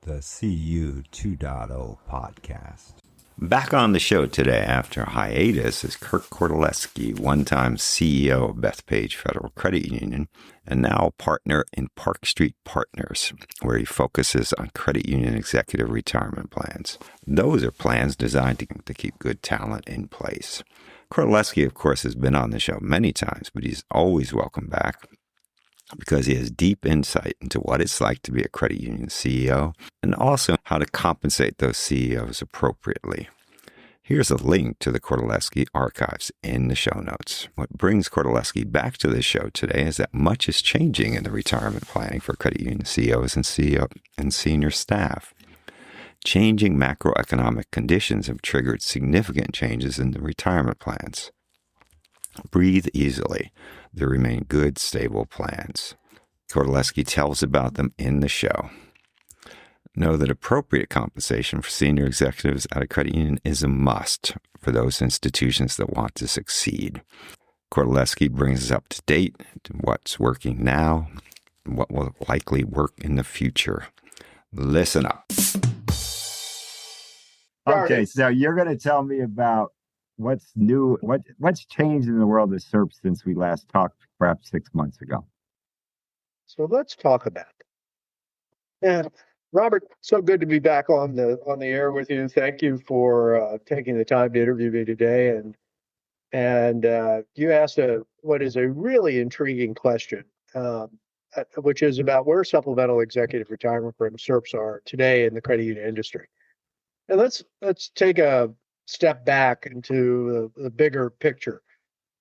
the CU 2.0 podcast. Back on the show today after a hiatus is Kirk Kordeleski, one-time CEO of Bethpage Federal Credit Union, and now a partner in Park Street Partners, where he focuses on credit union executive retirement plans. Those are plans designed to keep good talent in place. Kordeleski, of course, has been on the show many times, but he's always welcome back because he has deep insight into what it's like to be a credit union CEO and also how to compensate those CEOs appropriately. Here's a link to the Kordeleski archives in the show notes. What brings Kordeleski back to the show today is that much is changing in the retirement planning for credit union CEOs and senior staff. Changing macroeconomic conditions have triggered significant changes in the retirement plans. Breathe easily. There remain good, stable plans. Kordeleski tells about them in the show. Know that appropriate compensation for senior executives at a credit union is a must for those institutions that want to succeed. Kordeleski brings us up to date to what's working now and what will likely work in the future. Listen up. Okay, so you're going to tell me about what's new, what's changed in the world of SERP since we last talked, perhaps 6 months ago. So let's talk about it. And Robert, so good to be back on the air with you. Thank you for taking the time to interview me today. And you asked what is a really intriguing question, which is about where supplemental executive retirement firms, SERPs, are today in the credit union industry. And let's take a step back into the bigger picture.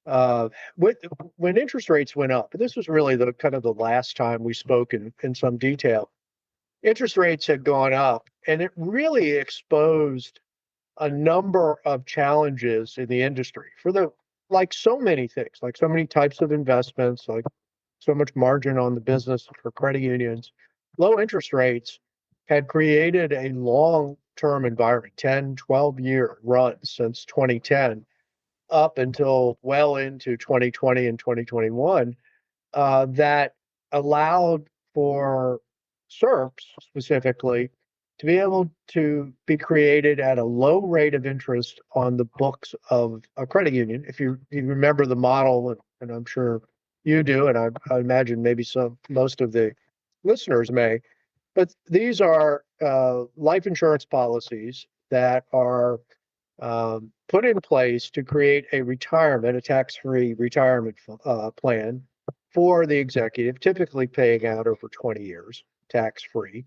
When interest rates went up, and this was really the kind of the last time we spoke in some detail, interest rates had gone up, and it really exposed a number of challenges in the industry like so many things, like so many types of investments, like so much margin on the business for credit unions. Low interest rates had created a long-term environment, 10, 12-year run since 2010, up until well into 2020 and 2021, that allowed for SERPs specifically to be able to be created at a low rate of interest on the books of a credit union. If you remember the model, and I'm sure you do, and I imagine maybe most of the listeners may, but these are life insurance policies that are put in place to create a tax-free retirement plan for the executive, typically paying out over 20 years, tax-free.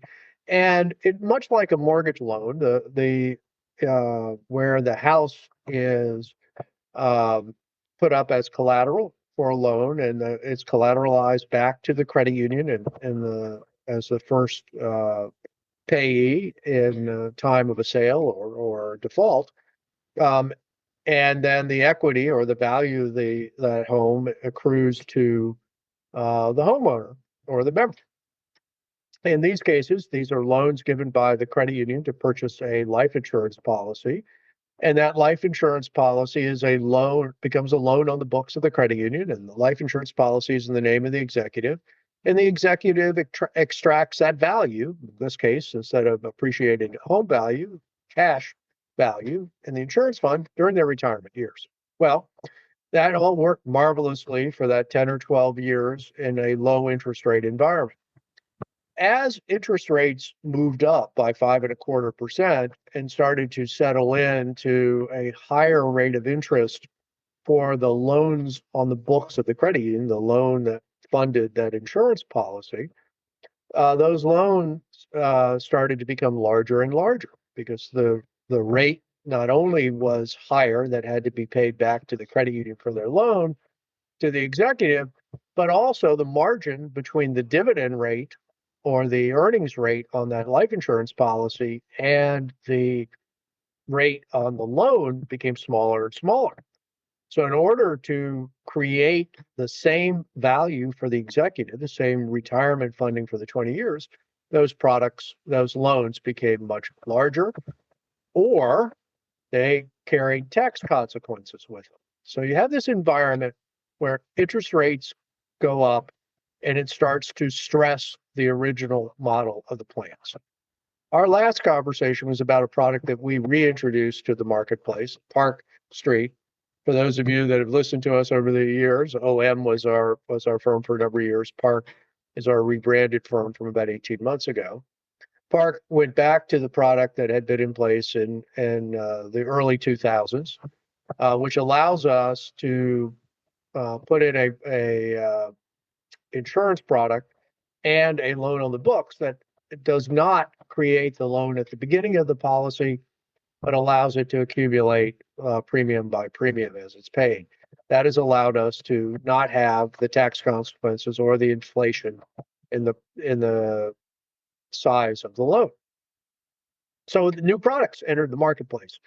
And much like a mortgage loan, where the house is put up as collateral for a loan, and it's collateralized back to the credit union as the first payee in time of a sale or default. And then the equity or the value of that home accrues to the homeowner or the member. In these cases, these are loans given by the credit union to purchase a life insurance policy. And that life insurance policy becomes a loan on the books of the credit union. And the life insurance policy is in the name of the executive. And the executive extracts that value, in this case, instead of appreciated home value, cash value, in the insurance fund during their retirement years. Well, that all worked marvelously for that 10 or 12 years in a low interest rate environment. As interest rates moved up by 5.25% and started to settle into a higher rate of interest for the loans on the books of the credit union, the loan that funded that insurance policy, those loans started to become larger and larger because the rate not only was higher that had to be paid back to the credit union for their loan to the executive, but also the margin between the dividend rate or the earnings rate on that life insurance policy and the rate on the loan became smaller and smaller. So in order to create the same value for the executive, the same retirement funding for the 20 years, those loans became much larger, or they carried tax consequences with them. So you have this environment where interest rates go up and it starts to stress the original model of the plans. Our last conversation was about a product that we reintroduced to the marketplace, Park Street. For those of you that have listened to us over the years, OM was our firm for a number of years. Park is our rebranded firm from about 18 months ago. Park went back to the product that had been in place in the early 2000s, which allows us to put in a insurance product and a loan on the books that does not create the loan at the beginning of the policy, but allows it to accumulate premium by premium as it's paid. That has allowed us to not have the tax consequences or the inflation in the size of the loan. So the new products entered the marketplace.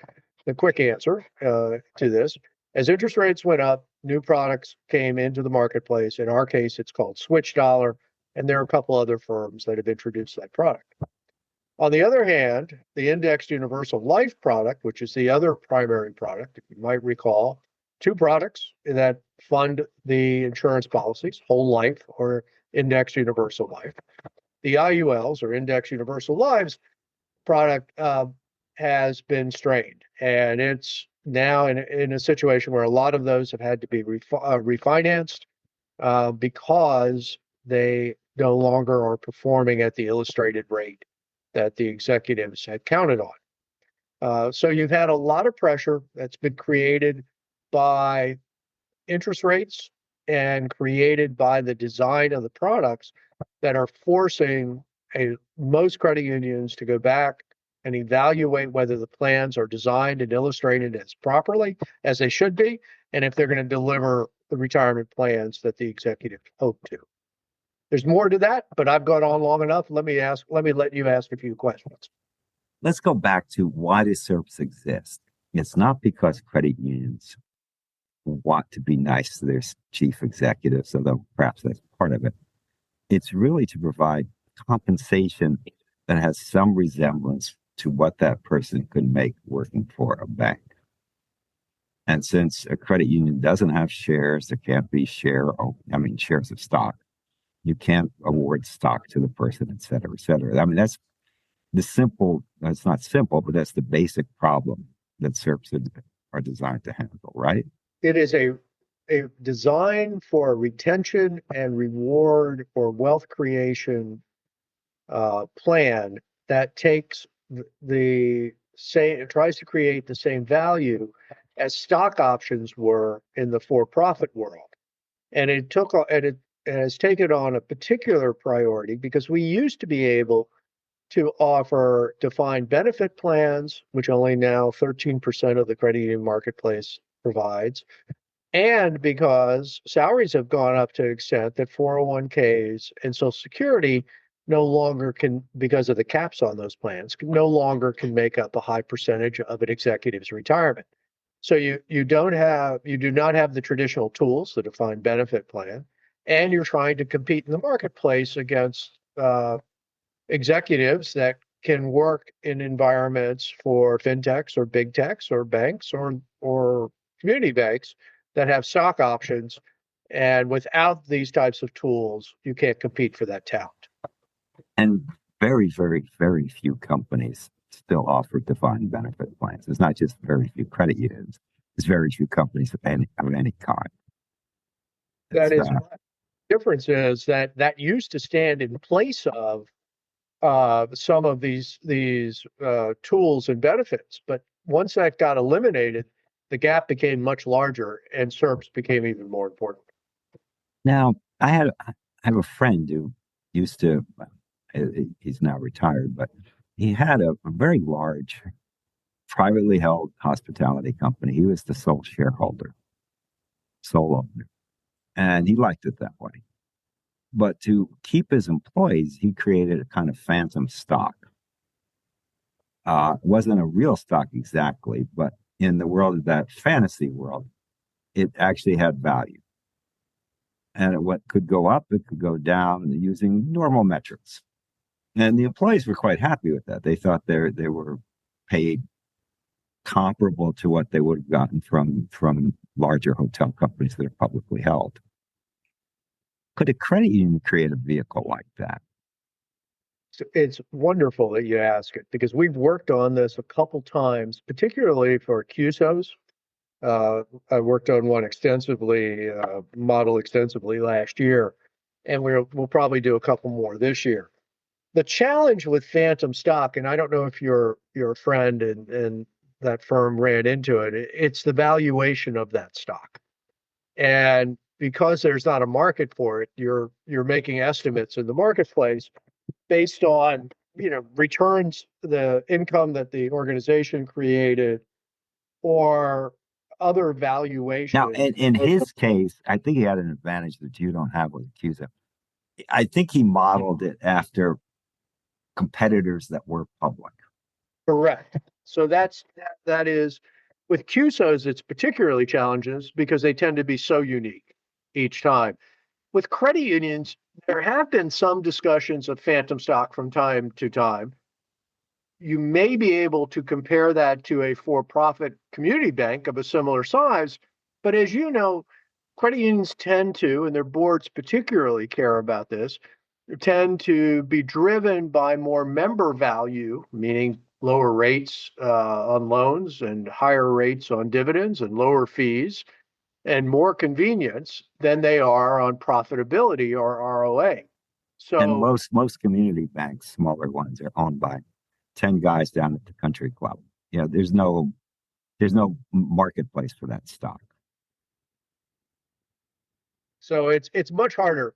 The quick answer to this, as interest rates went up, new products came into the marketplace. In our case, it's called Switch Dollar, and there are a couple other firms that have introduced that product. On the other hand, the indexed universal life product, which is the other primary product, if you might recall, two products that fund the insurance policies, whole life or indexed universal life. The IULs, or indexed universal lives product, has been strained, and it's now in a situation where a lot of those have had to be refinanced because they no longer are performing at the illustrated rate that the executives had counted on. So you've had a lot of pressure that's been created by interest rates and created by the design of the products that are forcing most credit unions to go back and evaluate whether the plans are designed and illustrated as properly as they should be, and if they're going to deliver the retirement plans that the executives hope to. There's more to that, but I've gone on long enough. Let me let you ask a few questions. Let's go back to why does SERPs exist? It's not because credit unions want to be nice to their chief executives, although perhaps that's part of it. It's really to provide compensation that has some resemblance to what that person could make working for a bank. And since a credit union doesn't have shares, there can't be shares of stock. You can't award stock to the person, et cetera, et cetera. I mean, that's not simple, but that's the basic problem that SERPs are designed to handle, right? It is a design for retention and reward or wealth creation plan that takes tries to create the same value as stock options were in the for-profit world. And it has taken on a particular priority because we used to be able to offer defined benefit plans, which only now 13% of the credit union marketplace provides. And because salaries have gone up to an extent that 401ks and Social Security no longer can, because of the caps on those plans, no longer can make up a high percentage of an executive's retirement. So you do not have the traditional tools, the defined benefit plan, and you're trying to compete in the marketplace against executives that can work in environments for fintechs or big techs or banks or community banks that have stock options. And without these types of tools, you can't compete for that talent. And very, very, very few companies still offer defined benefit plans. It's not just very few credit unions. It's very few companies of any kind. That is the difference is that used to stand in place of some of these tools and benefits. But once that got eliminated, the gap became much larger and SERPs became even more important. Now, I have a friend who used to, he's now retired, but he had a very large privately held hospitality company. He was the sole owner, and he liked it that way. But to keep his employees, he created a kind of phantom stock. It wasn't a real stock exactly, but in the world of that fantasy world, it actually had value. And what could go up, it could go down using normal metrics. And the employees were quite happy with that. They thought they were paid comparable to what they would have gotten from larger hotel companies that are publicly held. Could a credit union create a vehicle like that? It's wonderful that you ask it because we've worked on this a couple times, particularly for QSOs. I worked on one extensively, model extensively last year, and we'll probably do a couple more this year. The challenge with phantom stock, and I don't know if your friend and that firm ran into it, it's the valuation of that stock. And because there's not a market for it, you're making estimates in the marketplace based on, returns, the income that the organization created, or other Now, valuation. in his case, I think he had an advantage that you don't have with Accusa. I think he modeled it after competitors that were public. Correct. So that is with QSOs, it's particularly challenges because they tend to be so unique each time. With credit unions, there have been some discussions of phantom stock from time to time. You may be able to compare that to a for-profit community bank of a similar size, but as you know, credit unions tend to, and their boards particularly care about this, tend to be driven by more member value, meaning lower rates on loans and higher rates on dividends and lower fees and more convenience than they are on profitability or ROA. And So, most community banks, smaller ones, are owned by 10 guys down at the country club. There's no marketplace for that stock. so it's much harder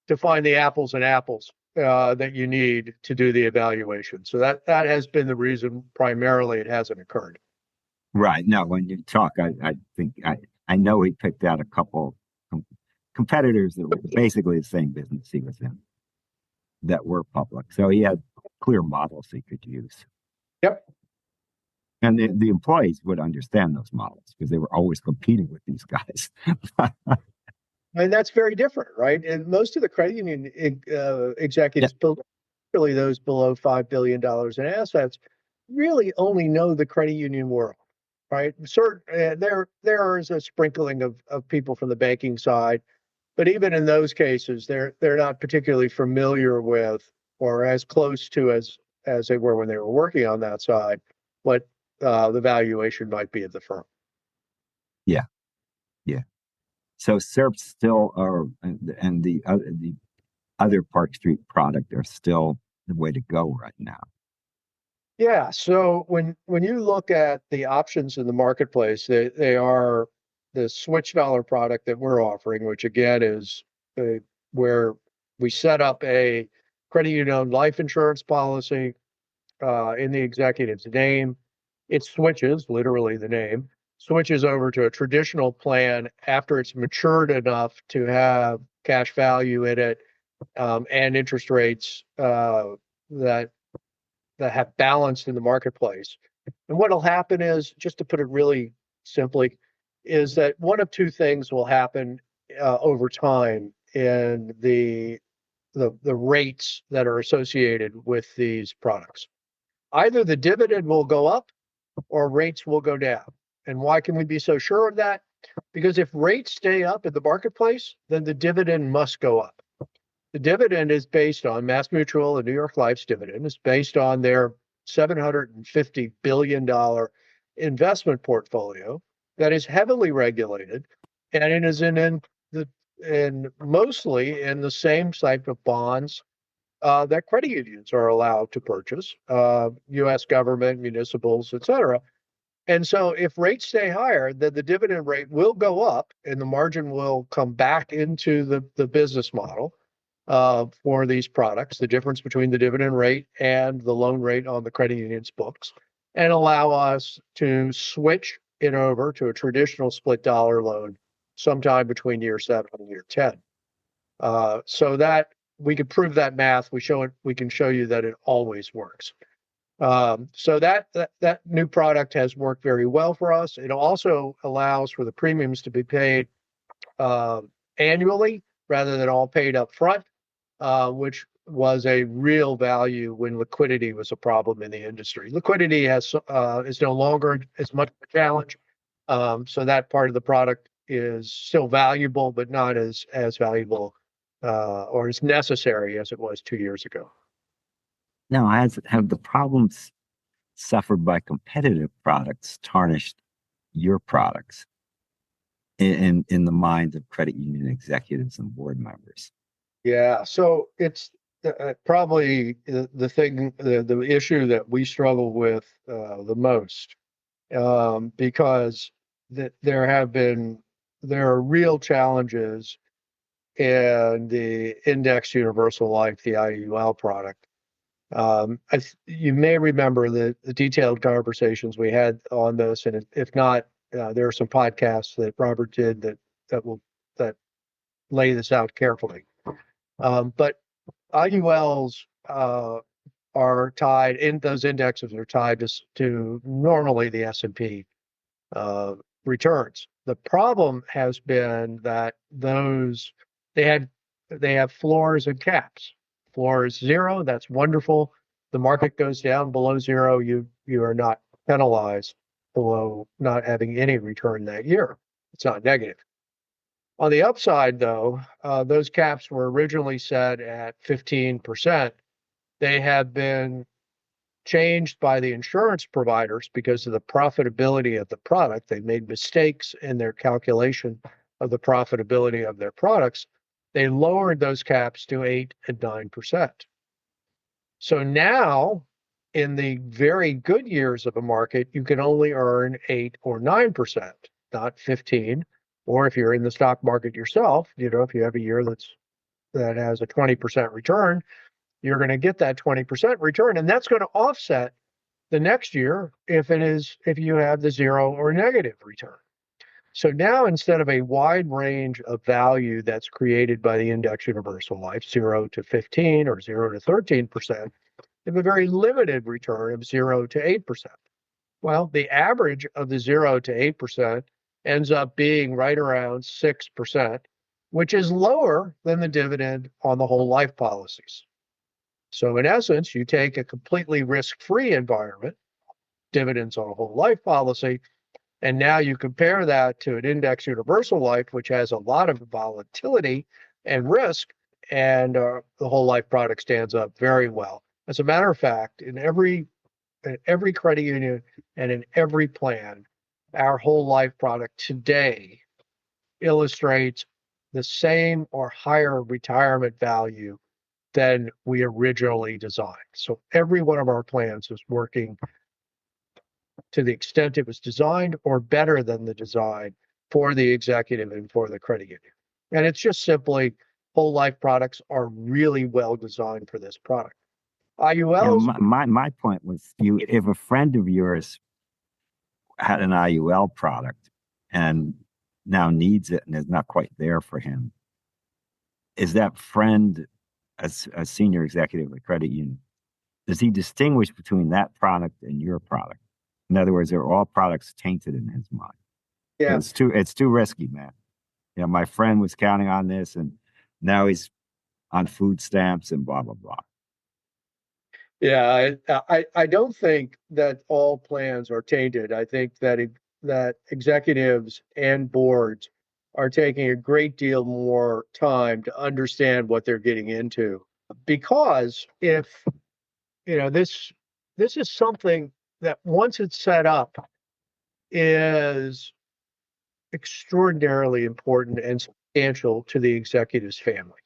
to find the apples and apples that you need to do the evaluation. So that has been the reason primarily it hasn't occurred. Right. No, when you talk, I think I know he picked out a couple competitors that were basically the same business he was in that were public. So he had clear models he could use. Yep. And the employees would understand those models because they were always competing with these guys. And that's very different, right? And most of the credit union executives, particularly those below $5 billion in assets, really only know the credit union world, right? There is a sprinkling of people from the banking side, but even in those cases, they're not particularly familiar with or as close to as they were when they were working on that side, what the valuation might be of the firm. Yeah. Yeah. So SERPs still are, and the other Park Street product are still the way to go right now. Yeah. So when you look at the options in the marketplace, they are the switch dollar product that we're offering, which again is where we set up a credit union life insurance policy in the executive's name. It switches, literally the name, switches over to a traditional plan after it's matured enough to have cash value in it and interest rates that have balanced in the marketplace. And what'll happen is, just to put it really simply, is that one of two things will happen over time in the rates that are associated with these products. Either the dividend will go up or rates will go down. And why can we be so sure of that? Because if rates stay up in the marketplace, then the dividend must go up. The dividend is based on MassMutual and New York Life's dividend is based on their $750 billion investment portfolio that is heavily regulated, and it is in mostly in the same type of bonds that credit unions are allowed to purchase, U.S. government, municipals, et cetera. And so if rates stay higher, then the dividend rate will go up and the margin will come back into the business model for these products, the difference between the dividend rate and the loan rate on the credit union's books, and allow us to switch it over to a traditional split dollar loan sometime between year 7 and year 10. So that we could prove that math. We can show you that it always works. So that new product has worked very well for us. It also allows for the premiums to be paid annually rather than all paid up front, which was a real value when liquidity was a problem in the industry. Liquidity is no longer as much of a challenge, so that part of the product is still valuable, but not as valuable or as necessary as it was 2 years ago. Now, have the problems suffered by competitive products tarnished your products in the minds of credit union executives and board members? Yeah, so it's probably the issue that we struggle with the most, because there are real challenges in the Index Universal Life, the IUL product. You may remember the detailed conversations we had on this, and if not, there are some podcasts that Robert did that lay this out carefully. But IULs are tied in those indexes are tied to normally the S&P returns. The problem has been that they had they have floors and caps. Floor is zero, that's wonderful. The market goes down below zero, you are not penalized below not having any return that year. It's not negative. On the upside, though, those caps were originally set at 15%. They have been changed by the insurance providers because of the profitability of the product. They made mistakes in their calculation of the profitability of their products. They lowered those caps to 8 and 9%. So now, in the very good years of a market, you can only earn 8 or 9%, not 15. Or if you're in the stock market yourself, if you have a year that has a 20% return, you're going to get that 20% return, and that's going to offset the next year if you have the zero or negative return. So now, instead of a wide range of value that's created by the Index Universal Life, 0 to 15 or 0 to 13%, you have a very limited return of 0 to 8%. Well, the average of the 0 to 8% ends up being right around 6%, which is lower than the dividend on the whole life policies. So in essence, you take a completely risk-free environment, dividends on a whole life policy, and now you compare that to an Index Universal Life, which has a lot of volatility and risk, and the whole life product stands up very well. As a matter of fact, in every credit union and in every plan, our whole life product today illustrates the same or higher retirement value than we originally designed. So every one of our plans is working to the extent it was designed or better than the design for the executive and for the credit union. And it's just simply whole life products are really well designed for this product. IULs. My point was, if a friend of yours had an IUL product and now needs it and is not quite there for him, is that friend a senior executive of a credit union? Does he distinguish between that product and your product? In other words, are all products tainted in his mind? Yeah, it's too risky, man. My friend was counting on this, and now he's on food stamps and blah blah blah. Yeah, I don't think that all plans are tainted. I think that executives and boards are taking a great deal more time to understand what they're getting into. Because if this is something that once it's set up is extraordinarily important and substantial to the executive's family.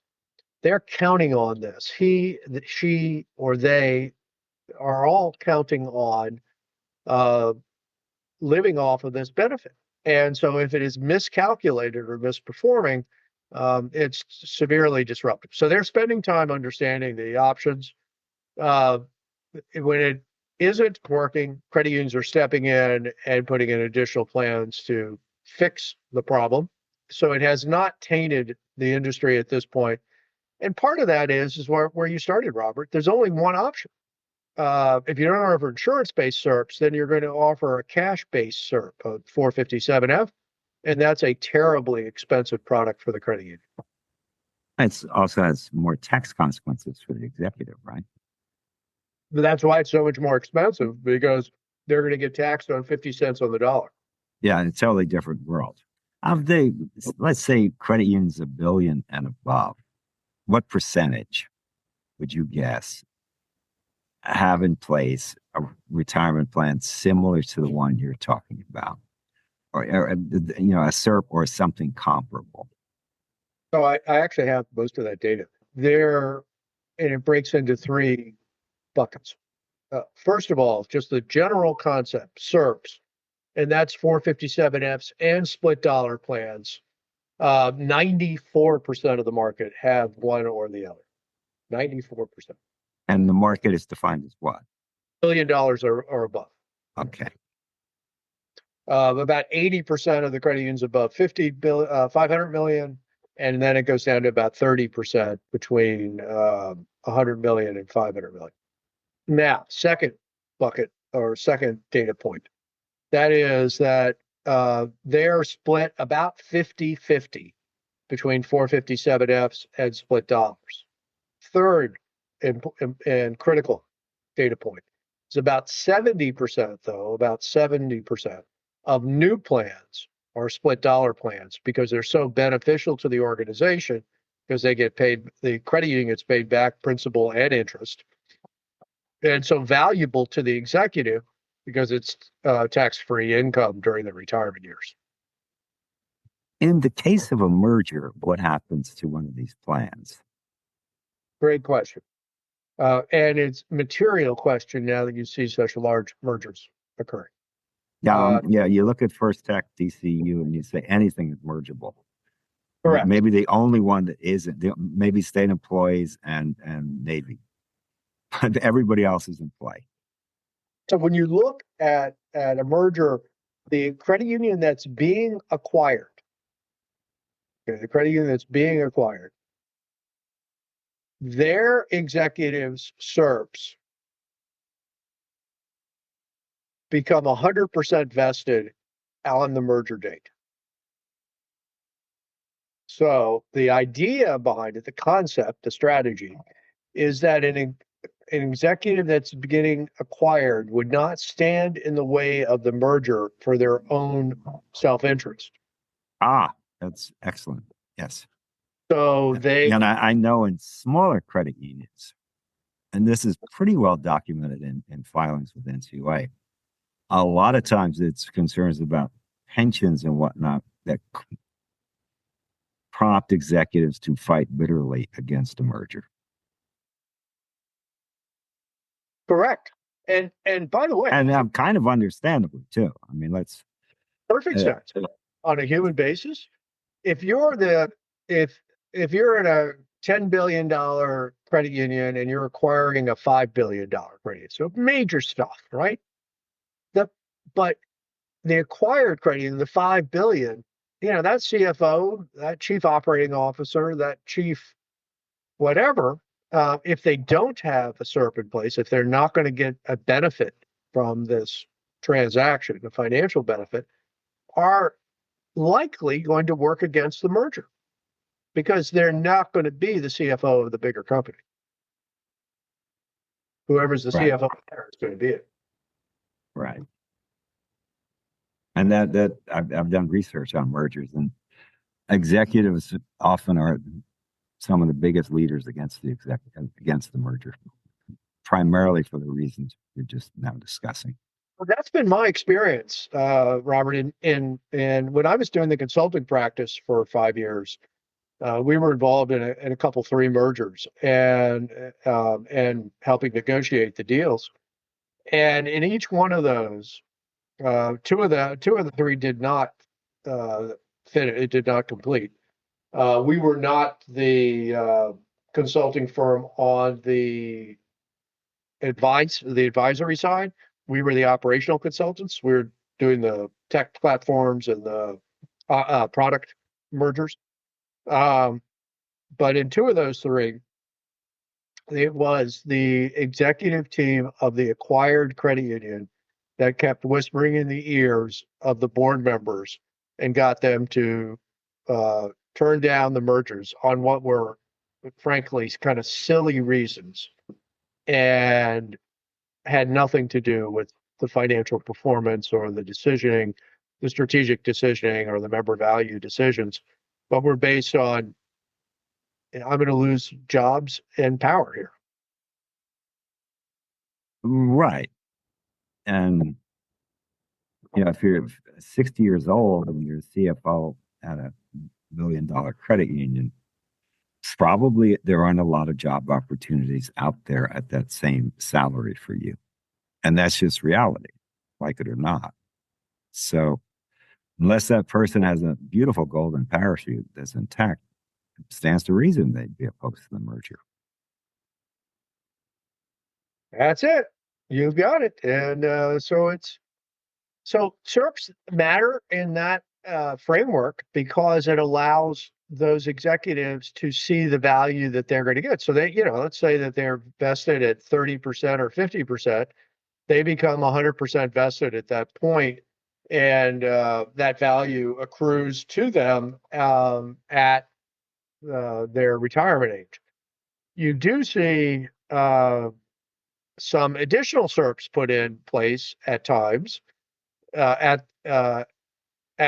They're counting on this. She, or they are all counting on living off of this benefit. And so if it is miscalculated or misperforming, it's severely disruptive. So they're spending time understanding the options. When it isn't working, credit unions are stepping in and putting in additional plans to fix the problem. So it has not tainted the industry at this point. And part of that is where you started, Robert. There's only one option. If you don't offer insurance-based SERPs, then you're going to offer a cash-based SERP, a 457F, and that's a terribly expensive product for the credit union. It also has more tax consequences for the executive, right? But that's why it's so much more expensive, because they're going to get taxed on 50 cents on the dollar. Yeah, it's a totally different world. Let's say credit unions $1 billion and above. What percentage would you guess have in place a retirement plan similar to the one you're talking about, or a SERP or something comparable? So I actually have most of that data there, and it breaks into three buckets. First of all, just the general concept, SERPs, and that's 457Fs and split dollar plans. 94% of the market have one or the other. 94%. And the market is defined as what? $1 billion or above. Okay. About 80% of the credit unions above 500 million, and then it goes down to about 30% between 100 million and 500 million. Now, second bucket or second data point, that is that they're split about 50-50 between 457Fs and split dollars. Third and critical data point is about 70%, though, about 70% of new plans are split dollar plans because they're so beneficial to the organization because they get paid, the credit union gets paid back principal and interest, and so valuable to the executive because it's tax-free income during the retirement years. In the case of a merger, what happens to one of these plans? Great question. And it's a material question now that you see such large mergers occurring. Yeah, you look at First Tech, DCU, and you say anything is mergeable. Correct. Maybe the only one that isn't, maybe state employees and Navy. But everybody else is in play. So when you look at a merger, the credit union that's being acquired, okay, the credit union that's being acquired, their executives' SERPs become 100% vested on the merger date. So the idea behind it, the concept, the strategy, is that an executive that's getting acquired would not stand in the way of the merger for their own self-interest. Ah, that's excellent. Yes. So and I know in smaller credit unions, and this is pretty well documented in filings with NCUA, a lot of times it's concerns about pensions and whatnot that prompt executives to fight bitterly against a merger. Correct. And by the way, and kind of understandably too. I mean, let's perfect sense on a human basis. If you're if you're in a $10 billion credit union and you're acquiring a $5 billion credit union, so major stuff, right? But the acquired credit union, the $5 billion, that CFO, that chief operating officer, that chief whatever, if they don't have a SERP in place, if they're not going to get a benefit from this transaction, a financial benefit, are likely going to work against the merger because they're not going to be the CFO of the bigger company. Whoever's the CFO there is going to be it. Right. And that I've done research on mergers, and executives often are some of the biggest leaders against the merger, primarily for the reasons we're just now discussing. Well, that's been my experience, Robert. And when I was doing the consulting practice for 5 years, we were involved in a couple, 3 mergers and helping negotiate the deals. And in each one of those, two of the 3 did not fit. It did not complete. We were not the consulting firm on the advisory side. We were the operational consultants. We were doing the tech platforms and the product mergers. But in 2 of those 3, it was the executive team of the acquired credit union that kept whispering in the ears of the board members and got them to turn down the mergers on what were, frankly, kind of silly reasons and had nothing to do with the financial performance or the decisioning, the strategic decisioning or the member value decisions, but were based on, I'm going to lose jobs and power here. Right. And, if you're 60 years old and you're CFO at a $1 million credit union, probably there aren't a lot of job opportunities out there at that same salary for you. And that's just reality, like it or not. So, unless that person has a beautiful golden parachute that's intact, it stands to reason they'd be opposed to the merger. That's it. You've got it. And so SERPs matter in that framework because it allows those executives to see the value that they're going to get. So let's say that they're vested at 30% or 50%, they become 100% vested at that point, and that value accrues to them at their retirement age. You do see some additional SERPs put in place at times at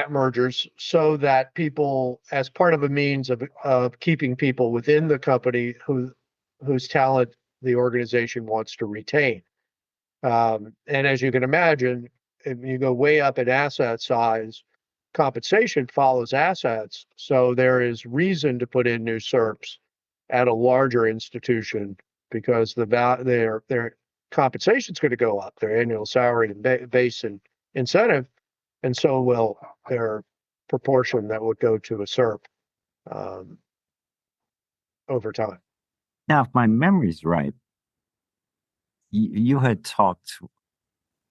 mergers, so that people, as part of a means of keeping people within the company whose talent the organization wants to retain. And as you can imagine, if you go way up in asset size, compensation follows assets. So there is reason to put in new SERPs at a larger institution because their compensation is going to go up, their annual salary and base and incentive, and so will their proportion that would go to a SERP over time. Now, if my memory's right, you had talked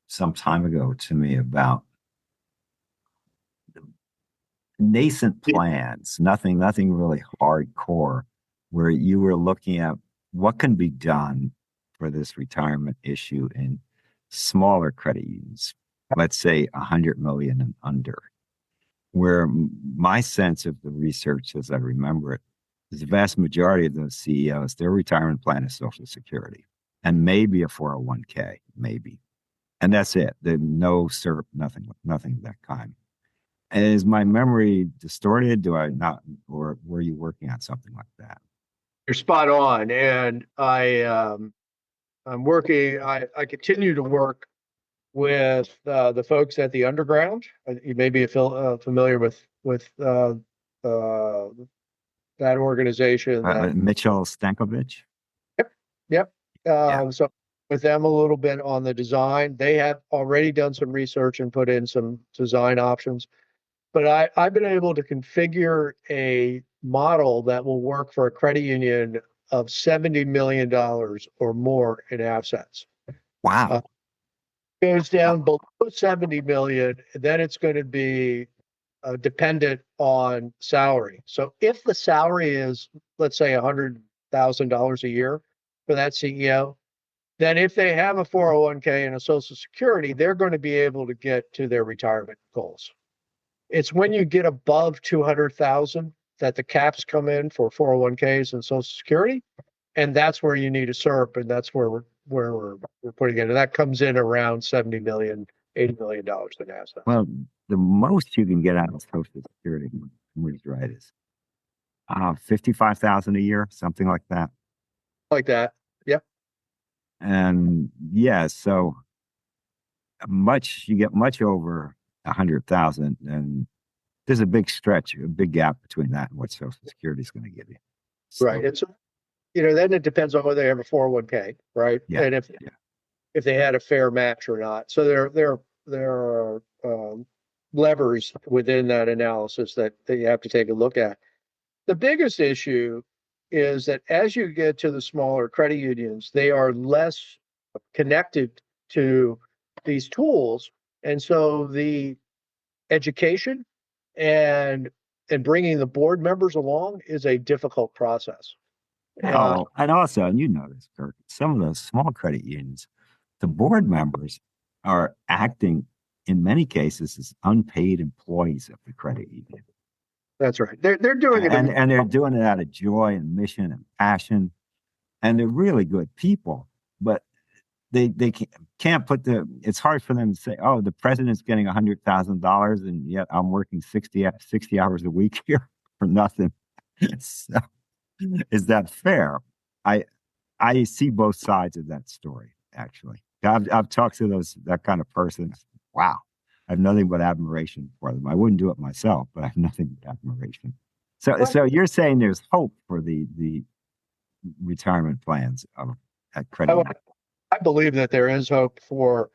some time ago to me about nascent plans, nothing really hardcore, where you were looking at what can be done for this retirement issue in smaller credit unions, let's say 100 million and under, where my sense of the research, as I remember it, is the vast majority of those CEOs, their retirement plan is Social Security and maybe a 401k, maybe. And that's it. There's no SERP, nothing of that kind. And is my memory distorted? Do I not, or were you working on something like that? You're spot on. And I'm working, I continue to work with the folks at the Underground. You may be familiar with that organization. Mitchell Stankovic? Yep. Yeah. So with them a little bit on the design, they have already done some research and put in some design options. But I've been able to configure a model that will work for a credit union of $70 million or more in assets. Wow. Goes down below 70 million, then it's going to be dependent on salary. So if the salary is, let's say, $100,000 a year for that CEO, then if they have a 401k and a Social Security, they're going to be able to get to their retirement goals. It's when you get above 200,000 that the caps come in for 401ks and Social Security, and that's where you need a SERP, and that's where we're putting it. And that comes in around 70 million, $80 million in assets. Well, the most you can get out of Social Security, Marie's right, is 55,000 a year, something like that. Like that. Yep. And yeah, so you get much over 100,000, and there's a big stretch, a big gap between that and what Social Security is going to give you. So, right. It's then it depends on whether they have a 401k, right? Yeah, and if they had a fair match or not. So there are levers within that analysis that you have to take a look at. The biggest issue is that as you get to the smaller credit unions, they are less connected to these tools, and so the education and bringing the board members along is a difficult process. and also, and you know this, Kirk, some of those small credit unions, the board members are acting in many cases as unpaid employees of the credit union. That's right. They're doing it, and they're doing it out of joy and mission and passion, and they're really good people. But they can't put it's hard for them to say, oh, the president's getting $100,000 and yet I'm working 60 hours a week here for nothing. So, is that fair? I see both sides of that story, actually. I've talked to that kind of person. Wow. I have nothing but admiration for them. I wouldn't do it myself, but I have nothing but admiration. So you're saying there's hope for the retirement plans at credit I, union. I believe that there is hope for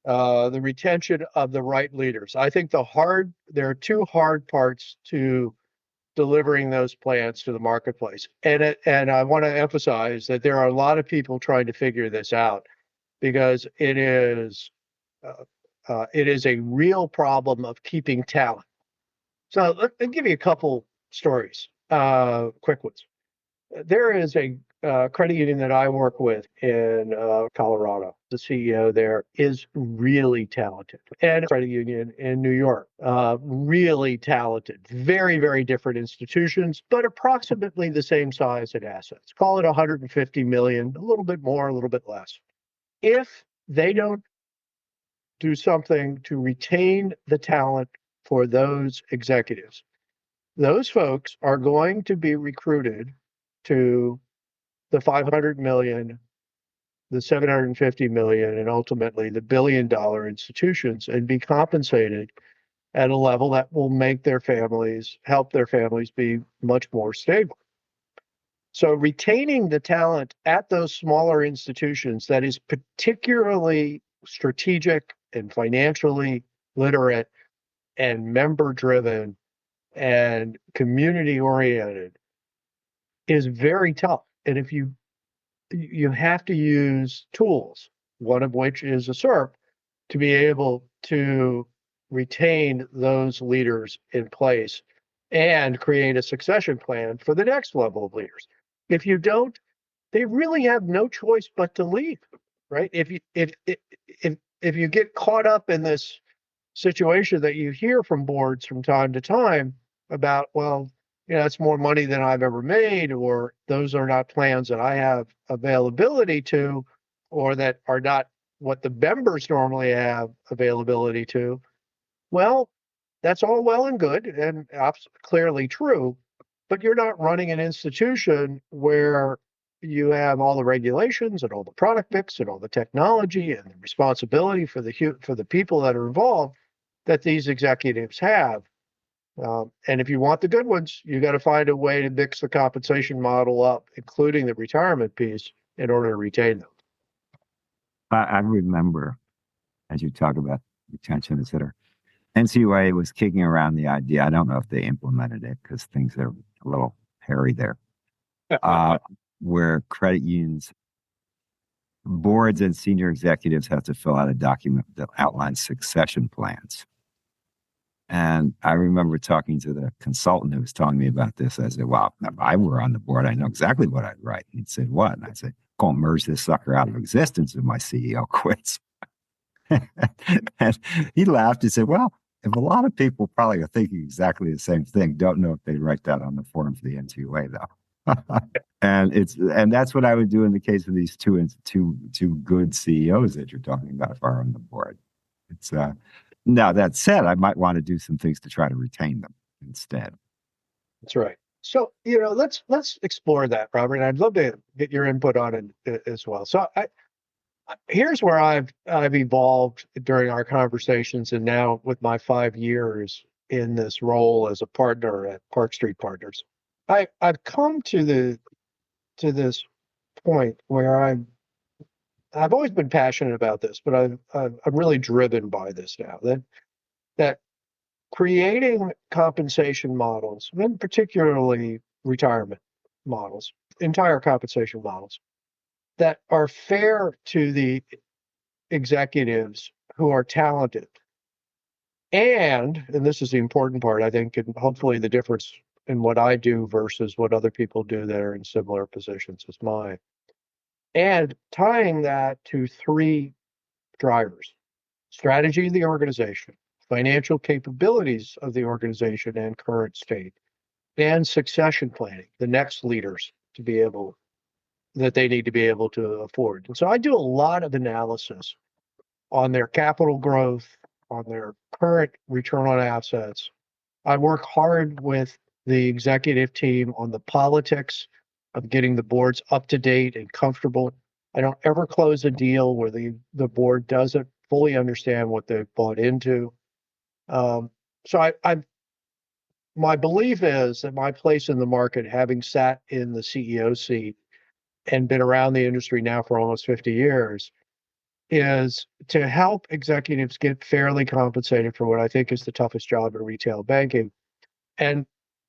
the retention of the right leaders. I think there are two hard parts to delivering those plans to the marketplace. And I want to emphasize that there are a lot of people trying to figure this out because it is a real problem of keeping talent. So let me give you a couple stories, quick ones. There is a credit union that I work with in Colorado. The CEO there is really talented, and a credit union in New York, really talented. Very, very different institutions, but approximately the same size in assets. Call it 150 million, a little bit more, a little bit less. If they don't do something to retain the talent for those executives, those folks are going to be recruited to the 500 million, the 750 million, and ultimately the billion-dollar institutions and be compensated at a level that will help their families be much more stable. So retaining the talent at those smaller institutions that is particularly strategic and financially literate and member driven and community oriented is very tough. And if you have to use tools, one of which is a SERP, to be able to retain those leaders in place and create a succession plan for the next level of leaders. If you don't, they really have no choice but to leave, right? If you get caught up in this situation that you hear from boards from time to time about, well, it's more money than I've ever made, or those are not plans that I have availability to, or that are not what the members normally have availability to. Well, that's all well and good and clearly true, but you're not running an institution where you have all the regulations and all the product mix and all the technology and the responsibility for the people that are involved that these executives have. And if you want the good ones, you got to find a way to mix the compensation model up, including the retirement piece, in order to retain them. I remember, as you talk about retention, et cetera, NCUA was kicking around the idea. I don't know if they implemented it because things are a little hairy there, where credit unions, boards, and senior executives have to fill out a document that outlines succession plans. And I remember talking to the consultant who was telling me about this. I said, well, if I were on the board, I know exactly what I'd write. And he'd said, what? And I said, go and merge this sucker out of existence if my CEO quits. And he laughed. He said, well, if a lot of people probably are thinking exactly the same thing, don't know if they write that on the form for the NCUA, though. and that's what I would do in the case of these two good CEOs that you're talking about if I were on the board. It's now, that said, I might want to do some things to try to retain them instead. That's right. So, let's explore that, Robert. And I'd love to get your input on it as well. So here's where I've evolved during our conversations and now with my 5 years in this role as a partner at Park Street Partners. I've come to this point where I've always been passionate about this, but I'm really driven by this now. That creating compensation models, and particularly retirement models, entire compensation models, that are fair to the executives who are talented. And this is the important part, I think, and hopefully the difference in what I do versus what other people do that are in similar positions as mine. And tying that to 3 drivers: strategy of the organization, financial capabilities of the organization and current state, and succession planning, the next leaders that they need to be able to afford. And so I do a lot of analysis on their capital growth, on their current return on assets. I work hard with the executive team on the politics of getting the boards up to date and comfortable. I don't ever close a deal where the board doesn't fully understand what they've bought into. So my belief is that my place in the market, having sat in the CEO seat and been around the industry now for almost 50 years, is to help executives get fairly compensated for what I think is the toughest job in retail banking, and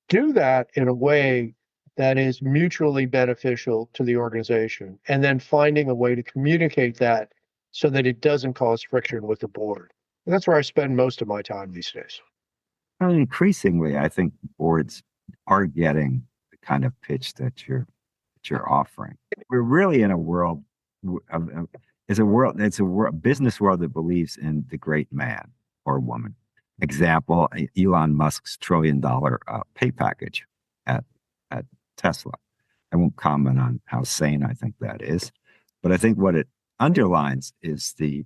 do that in a way that is mutually beneficial to the organization, and then finding a way to communicate that so that it doesn't cause friction with the board. And that's where I spend most of my time these days. And increasingly, I think boards are getting the kind of pitch that you're offering. We're really in a world it's a business world that believes in the great man or woman. Example, Elon Musk's $1 trillion pay package at Tesla. I won't comment on how sane I think that is, but I think what it underlines is the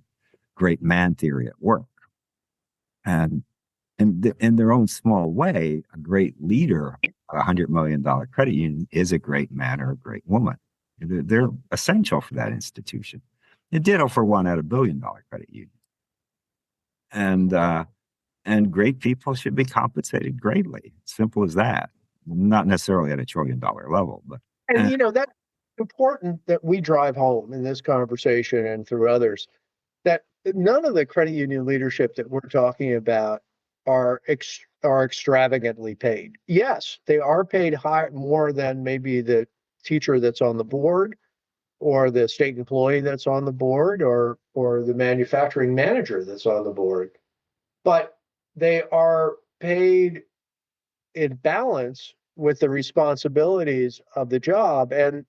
great man theory at work. And in their own small way, a great leader, a $100 million credit union, is a great man or a great woman. They're essential for that institution. And ditto for one at $1 billion credit union. And great people should be compensated greatly. Simple as that. Not necessarily at $1 trillion level, but. And that's important that we drive home in this conversation and through others, that none of the credit union leadership that we're talking about are extravagantly paid. Yes, they are paid more than maybe the teacher that's on the board, or the state employee that's on the board, or the manufacturing manager that's on the board. But they are paid in balance with the responsibilities of the job, and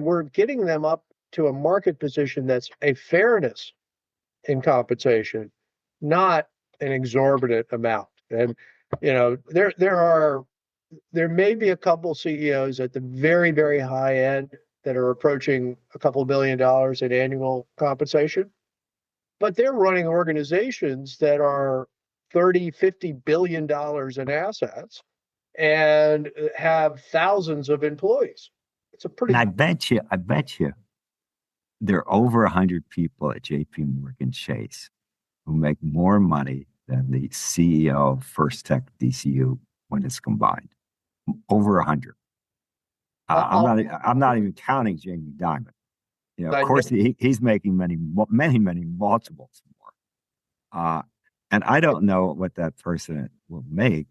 we're getting them up to a market position that's a fairness in compensation, not an exorbitant amount. And there may be a couple CEOs at the very, very high end that are approaching a couple $1 billion in annual compensation, but they're running organizations that are 30-50 billion dollars in assets and have thousands of employees. It's a pretty. And I bet you, there are over 100 people at J.P. Morgan Chase who make more money than the CEO of First Tech DCU when it's combined. Over 100. I'm not even counting Jamie Dimon. Of course, he's making many multiples more. And I don't know what that person will make,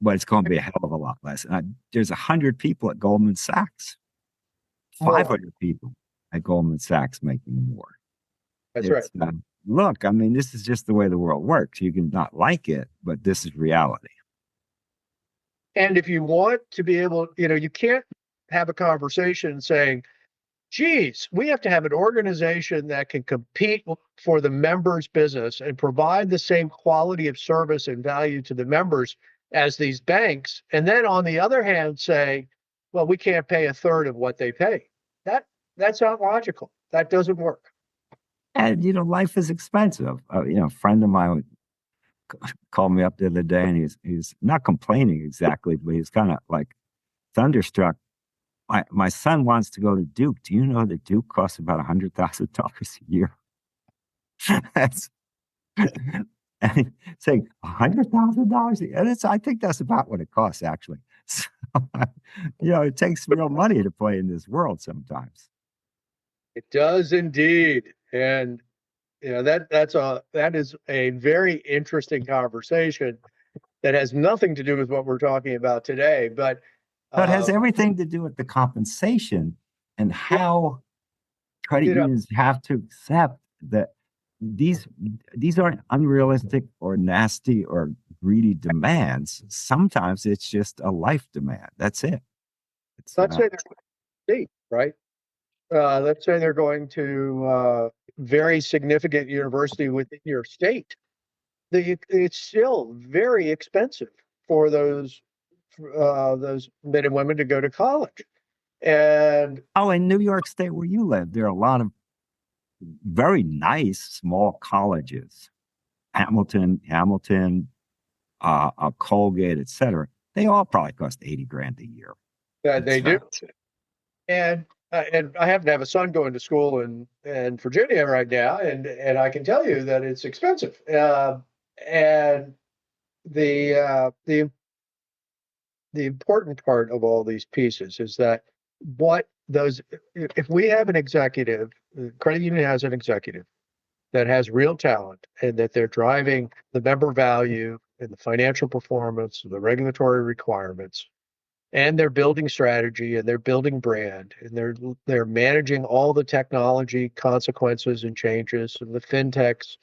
but it's going to be a hell of a lot less. And there's 100 people at Goldman Sachs, 500 people at Goldman Sachs making more. That's right. Look, I mean, this is just the way the world works. You can not like it, but this is reality. And if you want to be able, you can't have a conversation saying, geez, we have to have an organization that can compete for the members' business and provide the same quality of service and value to the members as these banks. And then on the other hand, say, well, we can't pay a third of what they pay. That's not logical. That doesn't work. And, life is expensive. A friend of mine called me up the other day, and he's not complaining exactly, but he's kind of like thunderstruck. My son wants to go to Duke. Do you know that Duke costs about $100,000 a year? That's and saying $100,000 a year. I think that's about what it costs, actually. So, it takes real money to play in this world sometimes. It does indeed, and that is a very interesting conversation that has nothing to do with what we're talking about today, but it has everything to do with the compensation and how credit unions have to accept that these aren't unrealistic or nasty or greedy demands. Sometimes it's just a life demand. That's it. Let's say they're state, right? Let's say they're going to a very significant university within your state. It's still very expensive for those men and women to go to college. And in New York State, where you live, there are a lot of very nice small colleges, Hamilton, Colgate, etc. They all probably cost $80,000 a year. They do. And and I happen to have a son going to school in Virginia right now, and I can tell you that it's expensive. And the the important part of all these pieces is that what those if we have an executive, the credit union has an executive that has real talent and that they're driving the member value and the financial performance, the regulatory requirements, and they're building strategy and they're building brand and they're managing all the technology consequences and changes and the fintechs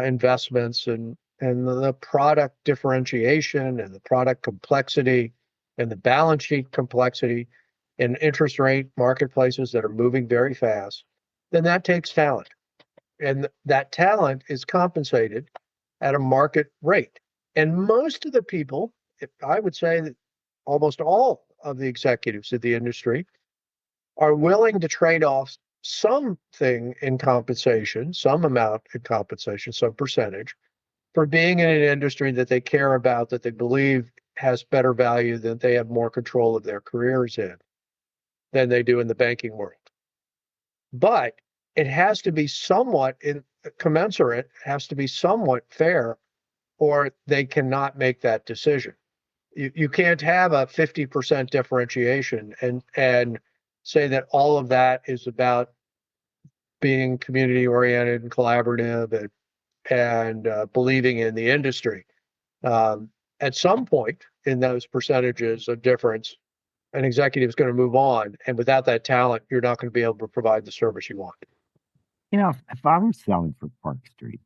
investments and the product differentiation and the product complexity and the balance sheet complexity and interest rate marketplaces that are moving very fast, then that takes talent. And that talent is compensated at a market rate. And most of the people, I would say that almost all of the executives of the industry are willing to trade off something in compensation, some amount in compensation, some percentage, for being in an industry that they care about, that they believe has better value, that they have more control of their careers in than they do in the banking world. But it has to be somewhat commensurate, has to be somewhat fair, or they cannot make that decision. You can't have a 50% differentiation and say that all of that is about being community oriented and collaborative and believing in the industry. At some point in those percentages of difference, an executive is going to move on, and without that talent, you're not going to be able to provide the service you want. If I were selling for Park Street,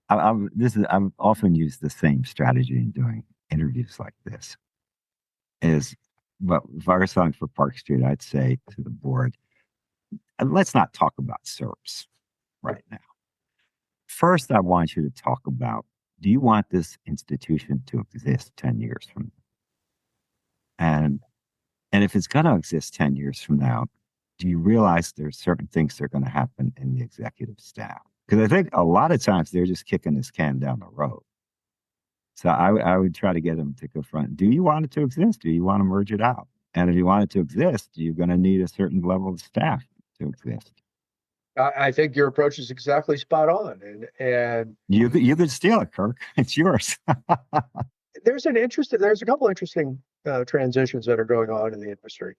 I've often used the same strategy in doing interviews like this. But if I were selling for Park Street, I'd say to the board, let's not talk about SERPs right now. First, I want you to talk about, do you want this institution to exist 10 years from now? And if it's going to exist 10 years from now, do you realize there's certain things that are going to happen in the executive staff? Because I think a lot of times they're just kicking this can down the road. So I would try to get them to confront, do you want it to exist? Do you want to merge it out? And if you want it to exist, you're going to need a certain level of staff to exist. I think your approach is exactly spot on. And you could steal it, Kirk. It's yours. there's a couple interesting transitions that are going on in the industry.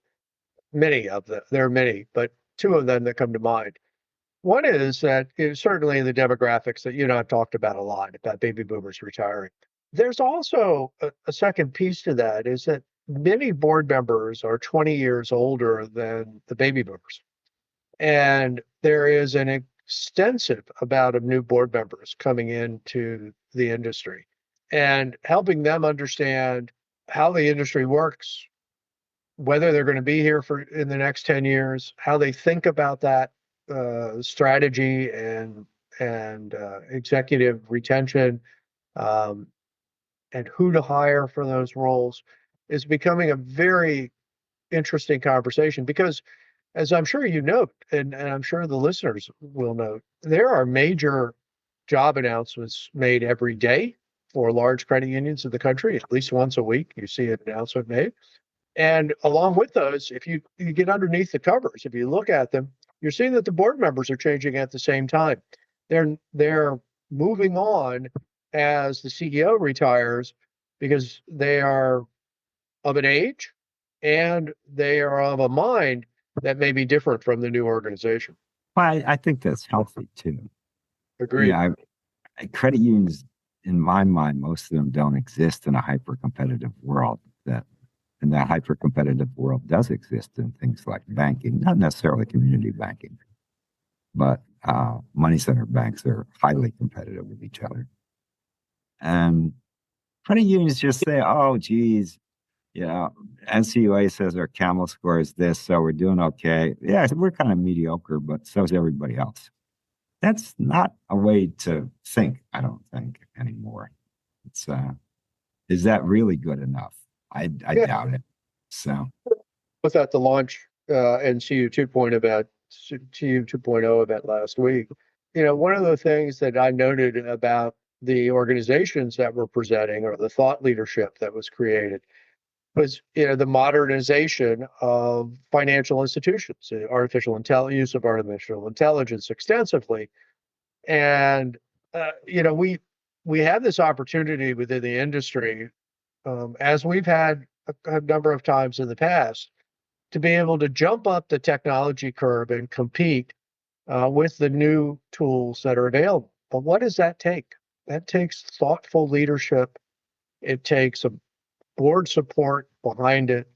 Many of them, there are many, but two of them that come to mind. One is that certainly in the demographics that you and I have talked about a lot, about baby boomers retiring. There's also a second piece to that, is that many board members are 20 years older than the baby boomers. And there is an extensive amount of new board members coming into the industry and helping them understand how the industry works, whether they're going to be here in the next 10 years, how they think about that strategy and executive retention, and who to hire for those roles, is becoming a very interesting conversation. Because, as I'm sure you note, and I'm sure the listeners will note, there are major job announcements made every day for large credit unions in the country. At least once a week, you see an announcement made. And along with those, if you get underneath the covers, if you look at them, you're seeing that the board members are changing at the same time. They're moving on as the CEO retires, because they are of an age and they are of a mind that may be different from the new organization. Well, I think that's healthy too. Agreed. Yeah, credit unions, in my mind, most of them don't exist in a hyper-competitive world. And that hyper-competitive world does exist in things like banking, not necessarily community banking, but money center banks are highly competitive with each other. And credit unions just say, oh, geez, NCUA says our CAMEL score is this, so we're doing okay. Yeah, we're kind of mediocre, but so is everybody else. That's not a way to think, I don't think, anymore. It's is that really good enough? I doubt it. So, was at the launch NCU 2.0 event, CU 2.0 event last week. One of the things that I noted about the organizations that were presenting, or the thought leadership that was created, was the modernization of financial institutions, use of artificial intelligence extensively, and we have this opportunity within the industry, as we've had a number of times in the past, to be able to jump up the technology curve and compete with the new tools that are available. But what does that take? That takes thoughtful leadership. It takes a board support behind it.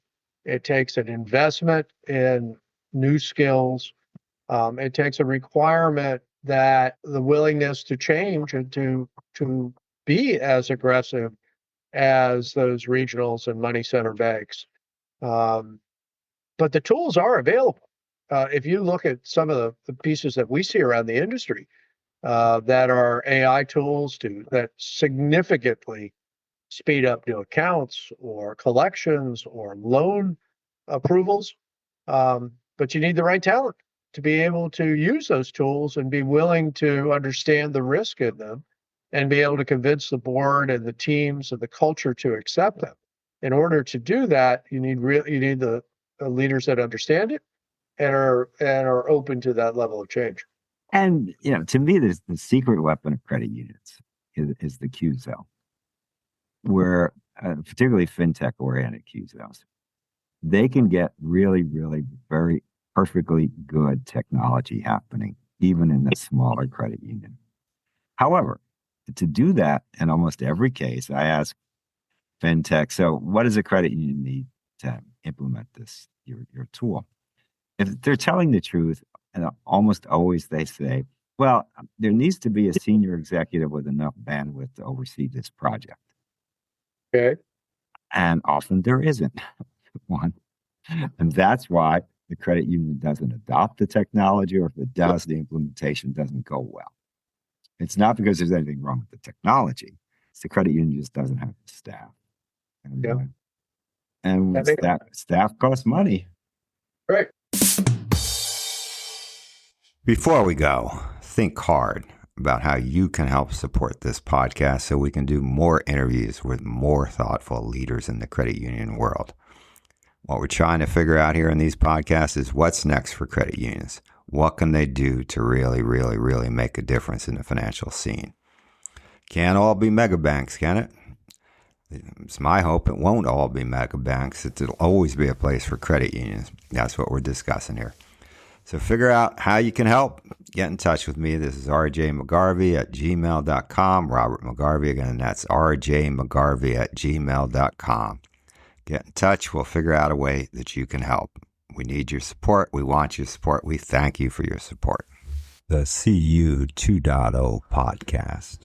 It takes an investment in new skills. It takes a requirement that the willingness to change and to be as aggressive as those regionals and money center banks. But the tools are available. If you look at some of the pieces that we see around the industry that are AI tools that significantly speed up new accounts or collections or loan approvals, but you need the right talent to be able to use those tools and be willing to understand the risk in them and be able to convince the board and the teams and the culture to accept them. In order to do that, you need the leaders that understand it and are open to that level of change. And, to me, the secret weapon of credit unions is the QZO, where particularly fintech-oriented QZOs, they can get really, really very perfectly good technology happening, even in the smaller credit union. However, to do that, in almost every case, I ask fintech, so what does a credit union need to implement your tool? If they're telling the truth, and almost always they say, well, there needs to be a senior executive with enough bandwidth to oversee this project. Okay. And often there isn't one. And that's why the credit union doesn't adopt the technology, or if it does, the implementation doesn't go well. It's not because there's anything wrong with the technology. It's the credit union just doesn't have the staff. And staff costs money. Right. Before we go, think hard about how you can help support this podcast so we can do more interviews with more thoughtful leaders in the credit union world. What we're trying to figure out here in these podcasts is what's next for credit unions. What can they do to really, really, really make a difference in the financial scene? Can't all be mega banks, can it? It's my hope it won't all be mega banks. It'll always be a place for credit unions. That's what we're discussing here. So figure out how you can help. Get in touch with me. This is rjmcgarvey@gmail.com. Robert McGarvey, again, that's rjmcgarvey@gmail.com. Get in touch. We'll figure out a way that you can help. We need your support. We want your support. We thank you for your support. The CU 2.0 podcast.